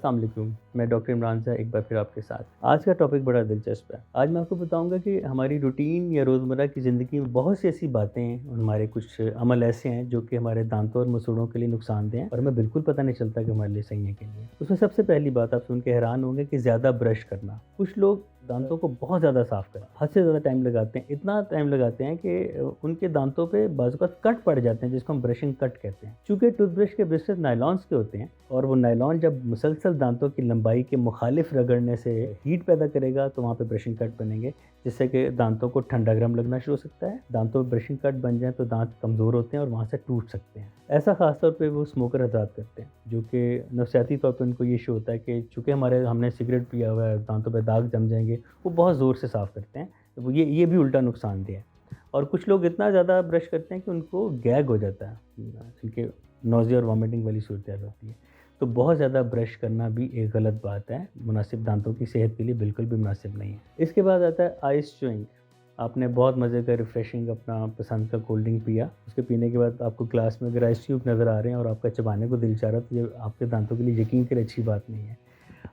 अस्सलाम वालेकुम, मैं डॉक्टर इमरान शाह एक बार फिर आपके साथ। आज का टॉपिक बड़ा दिलचस्प है। आज मैं आपको बताऊँगा कि हमारी रूटीन या रोज़मर्रा की ज़िंदगी में बहुत सी ऐसी बातें हैं, हमारे कुछ अमल ऐसे हैं जो कि हमारे दाँतों और मसूड़ों के लिए नुकसानदेह हैं और हमें बिल्कुल पता नहीं चलता कि हमारे लिए सही है कि नहीं है। उसमें सबसे पहली बात आप सुन के हैरान होंगे कि ज़्यादा ब्रश करना। कुछ लोग दाँतों को बहुत ज़्यादा साफ़ करते हैं, हद से ज़्यादा टाइम लगाते हैं, इतना टाइम लगाते हैं कि उनके दाँतों पे बाज़ औक़ात कट पड़ जाते हैं जिसको हम ब्रशिंग कट कहते हैं। चूँकि टूथब्रश के ब्रशेज़ नायलॉन्स के होते हैं और वो नायलॉन जब मुसलसल दाँतों की लंबाई के मुखालिफ रगड़ने से हीट पैदा करेगा तो वहाँ पे ब्रशिंग कट बनेंगे, जिससे कि दाँतों को ठंडा गर्म लगना शुरू हो सकता है। दाँतों में ब्रशिंग कट बन जाए तो दाँत कमज़ोर होते हैं और वहाँ से टूट सकते हैं। ऐसा ख़ास तौर पे वो स्मोकर हज़रात करते हैं, जो कि नफ़सियाती तौर पे उनको ये इश्यू होता है कि चूँकि हमने सिगरेट पिया हुआ है, दाँतों पे दाग जम जाएँगे, वो बहुत ज़ोर से साफ़ करते हैं। तो वो ये भी उल्टा नुकसानदेह है। और कुछ लोग इतना ज़्यादा ब्रश करते हैं कि उनको गैग हो जाता है, उनके नोज़िया और वॉमिटिंग वाली सूरत होती है। तो बहुत ज़्यादा ब्रश करना भी एक गलत बात है, मुनासिब दाँतों की सेहत के लिए बिल्कुल भी मुनासिब नहीं है। इसके बाद आता है आइस च्यूइंग। आपने बहुत मज़े का रिफ्रेशिंग अपना पसंद का कोल्ड ड्रिंक पिया, उसके पीने के बाद आपको ग्लास में अगर आइस क्यूब नज़र आ रहे हैं और आपका चबाने को दिल चाह रहा है, तो ये आपके दाँतों के लिए यकीन करें अच्छी बात नहीं है।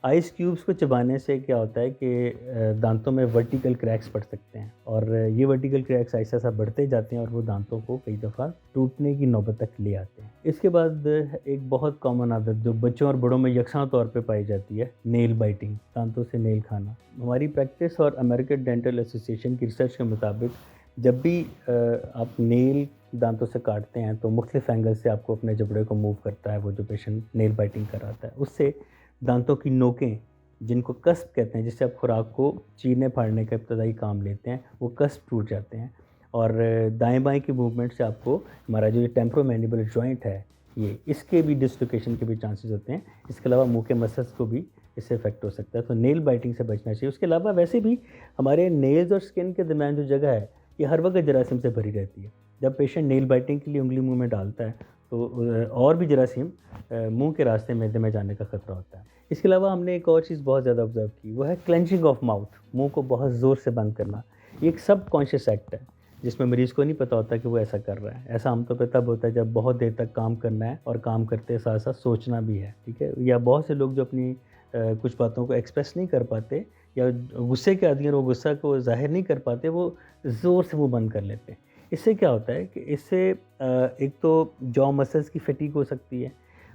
आइस क्यूब्स को चबाने से क्या होता है कि दाँतों में वर्टिकल क्रैक्स पड़ सकते हैं और ये वर्टिकल क्रैक्स ऐसा-ऐसा बढ़ते जाते हैं और वो दाँतों को कई दफ़ा टूटने की नौबत तक ले आते हैं। इसके बाद एक बहुत कॉमन आदत जो बच्चों और बड़ों में यकसां तौर पे पाई जाती है, नेल बाइटिंग, दाँतों से नेल खाना। हमारी प्रैक्टिस और अमेरिकन डेंटल एसोसिएशन की रिसर्च के मुताबिक जब भी आप नेल दाँतों से काटते हैं तो मुख्तलिफ एंगल से आपको अपने जबड़े को मूव करता है वो जो पेशेंट नेल बाइटिंग कराता है। उससे दाँतों की नोकें, जिनको कस्प कहते हैं, जिससे आप खुराक को चीरने-फाड़ने का इब्तदाई काम लेते हैं, वो कस्प टूट जाते हैं और दाएँ-बाएँ की मूवमेंट से आपको हमारा जो ये टेम्पोरोमैंडिबल जॉइंट है, इसके भी डिस्लोकेशन के भी चांसेस होते हैं। इसके अलावा मुँह के मसल्स को भी इससे इफ़ेक्ट हो सकता है, तो नेल बाइटिंग से बचना चाहिए। उसके अलावा वैसे भी हमारे नेल्स और स्किन के दरमियान जो जगह है, ये हर वक़्त जरासीम से भरी रहती है। जब पेशेंट नेल बाइटिंग के लिए उँगली मुँह में डालता है, तो और भी जरासीम मुँह के रास्ते मैदे में जाने का खतरा होता है। इसके अलावा हमने एक और चीज़ बहुत ज़्यादा ऑब्ज़र्व की, वो है क्लेंचिंग ऑफ माउथ, मुँह को बहुत ज़ोर से बंद करना। ये एक सबकॉन्शियस एक्ट है, जिसमें मरीज़ को नहीं पता होता कि वो ऐसा कर रहा है। ऐसा आमतौर पे तब होता है जब बहुत देर तक काम करना है और काम करते साथ-साथ सोचना भी है, ठीक है? या बहुत से लोग जो अपनी कुछ बातों को एक्सप्रेस नहीं कर पाते या गुस्से के आदि हैं, वो गुस्सा को ज़ाहिर नहीं कर पाते, वो ज़ोर से मुँह बंद कर लेते हैं। इससे क्या होता है कि इससे एक तो जॉ मसल्स की फटीग हो सकती है,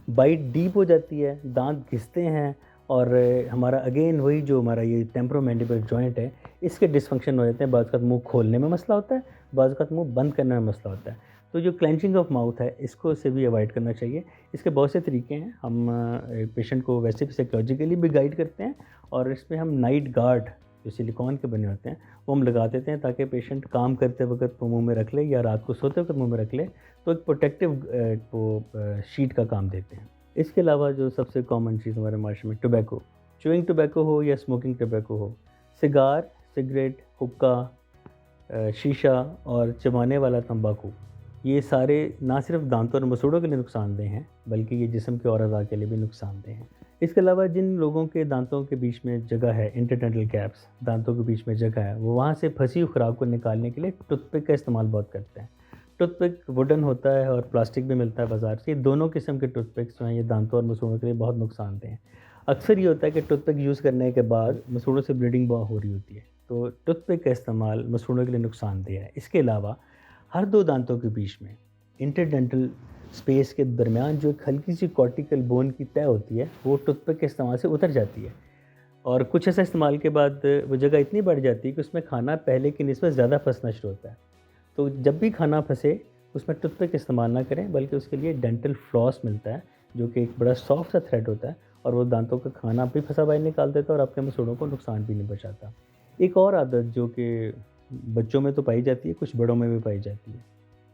बाइट डीप हो जाती है, दाँत घिसते हैं और हमारा अगेन वही जो हमारा ये टेम्पोरोमैंडिबल जॉइंट है, इसके डिसफंक्शन हो जाते हैं। बाज़ वक़्त मुँह खोलने में मसला होता है, बाज़ वक़्त मुँह बंद करने में मसला होता है। तो जो क्लेंचिंग ऑफ माउथ है, इसको से भी अवॉइड करना चाहिए। इसके बहुत से तरीके हैं, हम पेशेंट को वैसे भी साइकोलॉजिकली भी गाइड करते हैं और इसमें हम नाइट गार्ड जो सिलिकॉन के बने होते हैं, वो हम लगा देते हैं ताकि पेशेंट काम करते वक़्त वो मुँह में रख ले या रात को सोते वक़्त मुँह में रख ले, तो एक प्रोटेक्टिव शीट का काम देते हैं। इसके अलावा जो सबसे कॉमन चीज़ हमारे माशरे में टोबैको, च्यूइंग टोबैको हो या स्मोकिंग टोबैको हो, सिगार, सिगरेट, हुक्का, शीशा और चबाने वाला तंबाकू, ये सारे ना सिर्फ दाँतों और मसूड़ों के लिए नुकसानदेह हैं, बल्कि ये जिस्म के और अज़ा के लिए भी नुकसानदेह हैं। इसके अलावा जिन लोगों के दाँतों के बीच में जगह है, इंटरडेंटल गैप्स, दाँतों के बीच में जगह है, वो वहाँ से फँसी हुई खुराक को निकालने के लिए टूथपिक का इस्तेमाल बहुत करते हैं। टूथपिक वुडन होता है और प्लास्टिक भी मिलता है बाज़ार से। ये दोनों किस्म के टूथपिक्स जो हैं, ये दाँतों और मसूड़ों के लिए बहुत नुकसानदेह हैं। अक्सर ये होता है कि टूथपिक यूज़ करने के बाद मसूड़ों से ब्लीडिंग बहुत हो रही होती है, तो टूथपिक का इस्तेमाल मसूड़ों के लिए नुकसानदेह है। इसके अलावा हर 2 दाँतों के बीच में इंटरडेंटल स्पेस के दरमियान जो एक हल्की सी कॉर्टिकल बोन की तह होती है, वो टूथपिक के इस्तेमाल से उतर जाती है और कुछ ऐसा इस्तेमाल के बाद वो जगह इतनी बढ़ जाती है कि उसमें खाना पहले की निस्बत ज़्यादा फँसना शुरू होता है। तो जब भी खाना फँसे, उसमें टूथपिक इस्तेमाल ना करें, बल्कि उसके लिए डेंटल फ्लॉस मिलता है, जो कि एक बड़ा सॉफ्ट सा थ्रेड होता है और वो दाँतों का खाना भी फँसा बाहर निकाल देता है और आपके मसूड़ों को नुकसान भी नहीं पहुँचाता। एक और आदत जो कि बच्चों में तो पाई जाती है, कुछ बड़ों में भी पाई जाती है,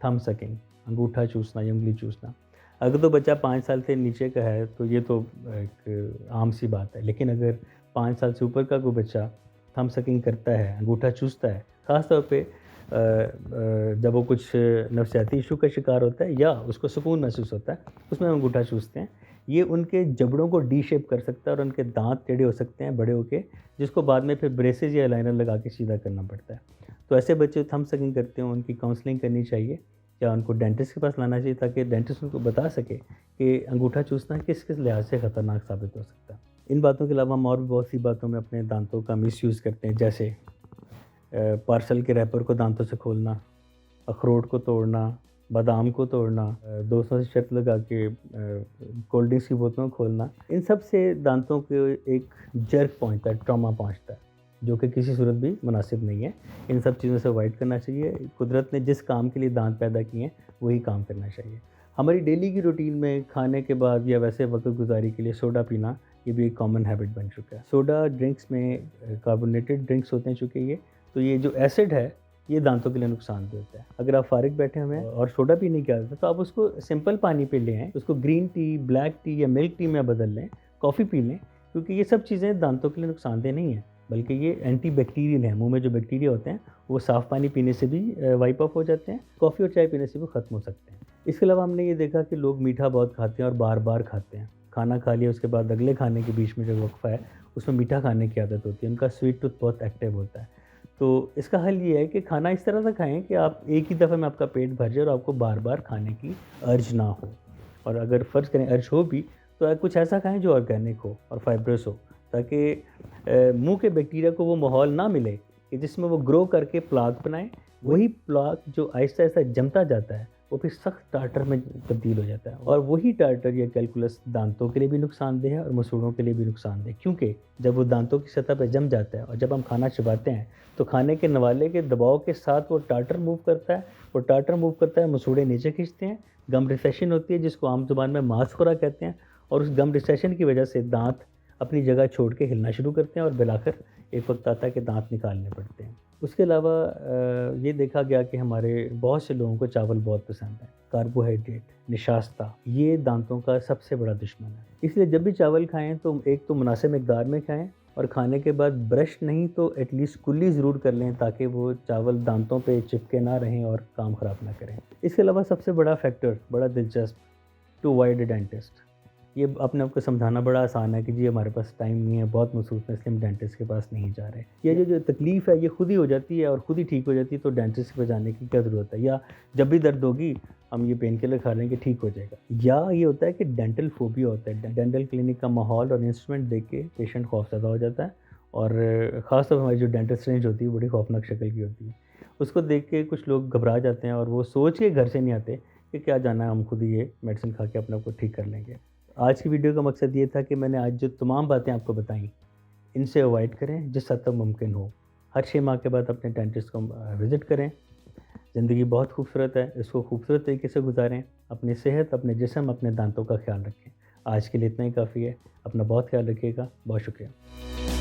थंब सकिंग, अंगूठा चूसना या उँगली चूसना। अगर तो बच्चा 5 साल से नीचे का है, तो ये तो एक आम सी बात है, लेकिन अगर 5 साल से ऊपर का कोई बच्चा थंब सकिंग करता है, अंगूठा चूसता है, ख़ास तौर पे जब वो कुछ नफ़सियाती इशू का शिकार होता है या उसको सुकून महसूस होता है, उसमें हम अंगूठा चूसते हैं। ये उनके जबड़ों को डी शेप कर सकता है और उनके दाँत टेढ़े हो सकते हैं बड़े होके, जिसको बाद में फिर ब्रेसेस या लाइनर लगा के सीधा करना पड़ता है। तो ऐसे बच्चे थंब सकिंग करते हैं, उनकी काउंसलिंग करनी चाहिए या उनको डेंटिस्ट के पास लाना चाहिए ताकि डेंटिस्ट उनको बता सके कि अंगूठा चूसना किस किस लिहाज से ख़तरनाक साबित हो सकता है। इन बातों के अलावा हम और भी बहुत सी बातों में अपने दांतों का मिसयूज़ करते हैं, जैसे पार्सल के रैपर को दांतों से खोलना, अखरोट को तोड़ना, बादाम को तोड़ना, दोस्तों से शर्त लगा के कोल्ड ड्रिंक्स की बोतलों को खोलना। इन सब से दांतों को एक जर्क पहुँचता है, ट्रॉमा पहुँचता है, जो कि किसी सूरत भी मुनासिब नहीं है। इन सब चीज़ों से अवॉइड करना चाहिए। कुदरत ने जिस काम के लिए दांत पैदा किए हैं वही काम करना चाहिए। हमारी डेली की रूटीन में खाने के बाद या वैसे वक्त गुजारी के लिए सोडा पीना, ये भी एक कॉमन हैबिट बन चुका है। सोडा ड्रिंक्स में कार्बोनेटेड ड्रिंक्स होते हैं चूँकि तो ये जो एसिड है ये दांतों के लिए नुकसानदेह होता है। अगर आप फारिग बैठे हुए हैं और सोडा पीने की आदत है तो आप उसको सिंपल पानी पे ले आएँ, उसको ग्रीन टी, ब्लैक टी या मिल्क टी में बदल लें, कॉफ़ी पी लें, क्योंकि ये सब चीज़ें दांतों के लिए नुकसानदेह नहीं है, बल्कि ये एंटी बैक्टीरियल हैं। मुँह में जो बैक्टीरिया होते हैं वो साफ़ पानी पीने से भी वाइप ऑफ हो जाते हैं, कॉफ़ी और चाय पीने से भी ख़त्म हो सकते हैं। इसके अलावा हमने ये देखा कि लोग मीठा बहुत खाते हैं और बार-बार खाते हैं। खाना खा लिया उसके बाद अगले खाने के बीच में जो वक़्फ़ा है उसमें मीठा खाने की आदत होती है, उनका स्वीट टूथ बहुत एक्टिव होता है। तो इसका हल ये है कि खाना इस तरह से खाएँ कि आप एक ही दफ़े में आपका पेट भर जाए और आपको बार-बार खाने की अर्ज ना हो। और अगर फ़र्ज़ करें अर्ज हो भी तो कुछ ऐसा खाएँ जो ऑर्गेनिक हो और फाइब्रस हो, ताकि मुँह के बैक्टीरिया को वो माहौल ना मिले कि जिसमें वो ग्रो करके प्लाक बनाएँ। वही प्लाक जो आहिस्ता-आहिस्ता जमता जाता है वो फिर सख्त टार्टर में तब्दील हो जाता है, और वही टार्टर या कैलकुलस दांतों के लिए भी नुकसानदेह है और मसूड़ों के लिए भी नुकसानदेह, क्योंकि जब वो दांतों की सतह पर जम जाता है और जब हम खाना चबाते हैं तो खाने के नवाले के दबाव के साथ वो टार्टर मूव करता है, वो टार्टर मूव करता है, मसूड़े नीचे खींचते हैं, गम रिसेशन होती है जिसको आम ज़ुबान में मांसखुरा कहते हैं, और उस गम रिसेशन की वजह से दांत अपनी जगह छोड़ के हिलना शुरू करते हैं और बिलाकर एक वक्त आता है कि दांत निकालने पड़ते हैं। उसके अलावा ये देखा गया कि हमारे बहुत से लोगों को चावल बहुत पसंद है। कार्बोहाइड्रेट, निशास्ता, ये दांतों का सबसे बड़ा दुश्मन है। इसलिए जब भी चावल खाएँ तो एक तो मुनासिब मिक़दार में खाएँ, और खाने के बाद ब्रश नहीं तो एटलीस्ट कुल्ली ज़रूर कर लें ताकि वो चावल दांतों पे चिपके ना रहें और काम ख़राब ना करें। इसके अलावा सबसे बड़ा फैक्टर, बड़ा दिलचस्प, टू अवॉइड अ डेंटिस्ट। ये अपने आप को समझाना बड़ा आसान है कि जी हमारे पास टाइम नहीं है, बहुत मसरूफ़ है, इसलिए हम डेंटिस्ट के पास नहीं जा रहे। ये जो तकलीफ़ है ये खुद ही हो जाती है और खुद ही ठीक हो जाती है, तो डेंटिस्ट के पास जाने की क्या ज़रूरत है। या जब भी दर्द होगी हम ये पेन किलर खा लेंगे, ठीक हो जाएगा। या ये होता है कि डेंटल फोबिया होता है, डेंटल क्लिनिक का माहौल और इंस्ट्रूमेंट देख के पेशेंट खौफज़दा हो जाता है, और ख़ास तौर पर हमारी जो डेंटल रेंज होती है बड़ी खौफनाक शक्ल की होती है। उसको देख के कुछ लोग घबरा जाते हैं और वो सोच के घर से नहीं आते कि क्या जाना है, हम खुद ही ये मेडिसिन खा के अपने आप को ठीक कर लेंगे। आज की वीडियो का मकसद ये था कि मैंने आज जो तमाम बातें आपको बताई, इनसे अवॉइड करें जिस हद तक मुमकिन हो। हर 6 माह के बाद अपने डेंटिस्ट को विज़िट करें। ज़िंदगी बहुत खूबसूरत है, इसको खूबसूरत तरीके से गुजारें। अपनी सेहत, अपने जिस्म, अपने दांतों का ख्याल रखें। आज के लिए इतना ही काफ़ी है। अपना बहुत ख्याल रखिएगा। बहुत शुक्रिया।